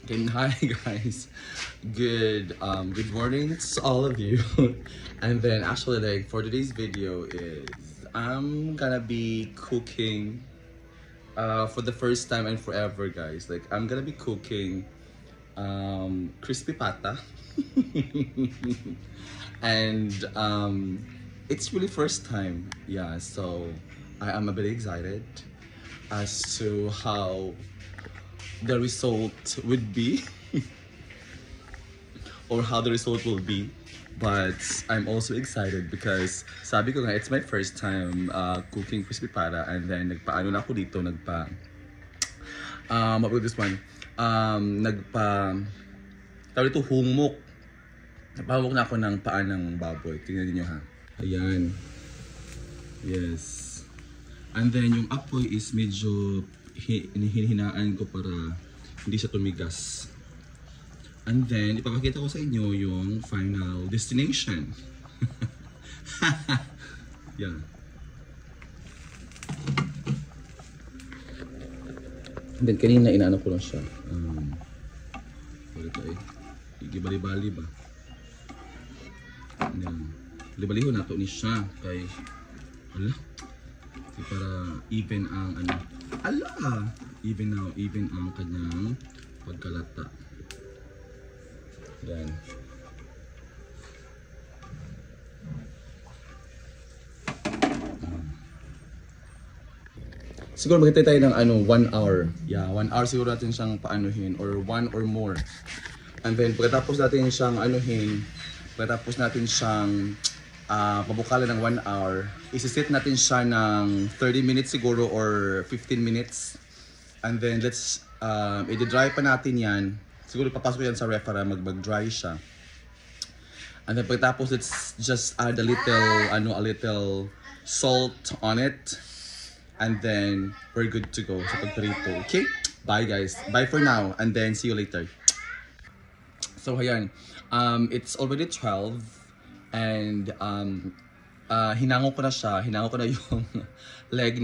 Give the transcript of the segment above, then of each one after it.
Okay, hi guys. Good morning to all of you. And then actually like for today's video is I'm gonna be cooking for the first time and forever, guys. Like I'm gonna be cooking crispy pata. And it's really first time. Yeah, so I am a bit excited as to how the result would be or how the result will be, but I'm also excited because sabi ko nga it's my first time cooking crispy pata, and then nagpaano na ako dito, what about this one, tawag ito, humok. Nagpahumok na ako ng paa ng baboy. Tingnan niyo ha, ayan, yes, and then yung apoy is medyo hinihinaan ko para hindi siya tumigas. And then, ipapakita ko sa inyo yung final destination. Yeah. And then, kanina inaano ko lang siya. Ito eh. Igibali-bali ba? Yan. Bali-baliho na ito ni siya. Kay, ala. Para even ang ano. Ala! Even ang kanyang pagkalata. Yan. Siguro magkita tayo ng 1 hour. Yeah, 1 hour siguro natin siyang paanuhin or 1 or more. And then pagkatapos natin siyang pagkatapos natin siyang pabukalan ng 1 hour, isi-set natin siya ng 30 minutes siguro or 15 minutes. And then let's i-dry pa natin yan. Siguro papasok yan sa ref para mag-dry siya. And then pagkatapos let's just add a little salt on it. And then we're good to go sa pagprito. Okay? Bye guys. Bye for now and then see you later. So ayan, it's already 12 and hinango ko na siya. Hinango ko na yung leg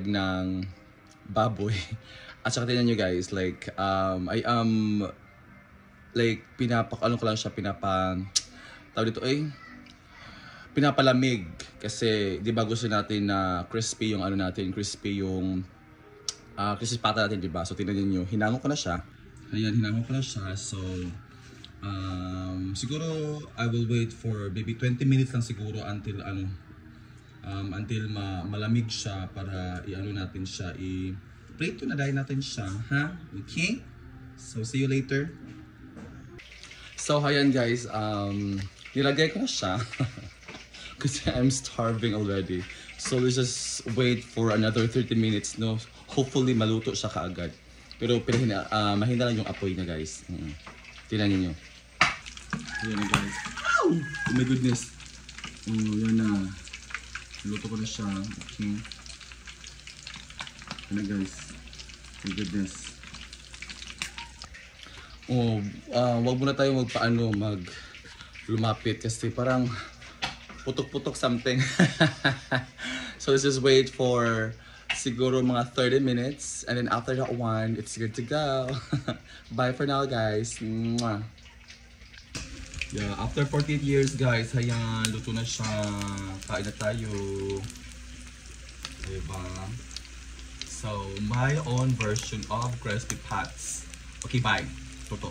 ng baboy. At saka tingnan nyo guys, like I am like pinapalamig kasi di ba gusto natin na crispy yung crispy pata natin, di ba? So tingnan niyo, hinango ko na siya. Ayan, hinango ko na siya. So siguro I will wait for maybe 20 minutes lang siguro until malamig siya para natin siya, prito na dahil natin siya, ha? Okay? So see you later. So ayan guys, nilagay ko na siya kasi I'm starving already. So let's just wait for another 30 minutes, no? Hopefully maluto siya kaagad. Pero mahina lang yung apoy niya guys. Tingnan niyo. Ayan guys. Ow! Oh my goodness. Yan na. Luto ko na siya. Okay. Ano guys. My goodness. Wag muna tayo lumapit kasi parang putok-putok something. So let's just wait for siguro mga 30 minutes and then after that one, it's good to go. Bye for now guys. Mwah. Yeah, after 48 years guys, ayan, luto na siya. Kain na tayo. Diba? So, my own version of crispy pats. Okay, bye. Toto.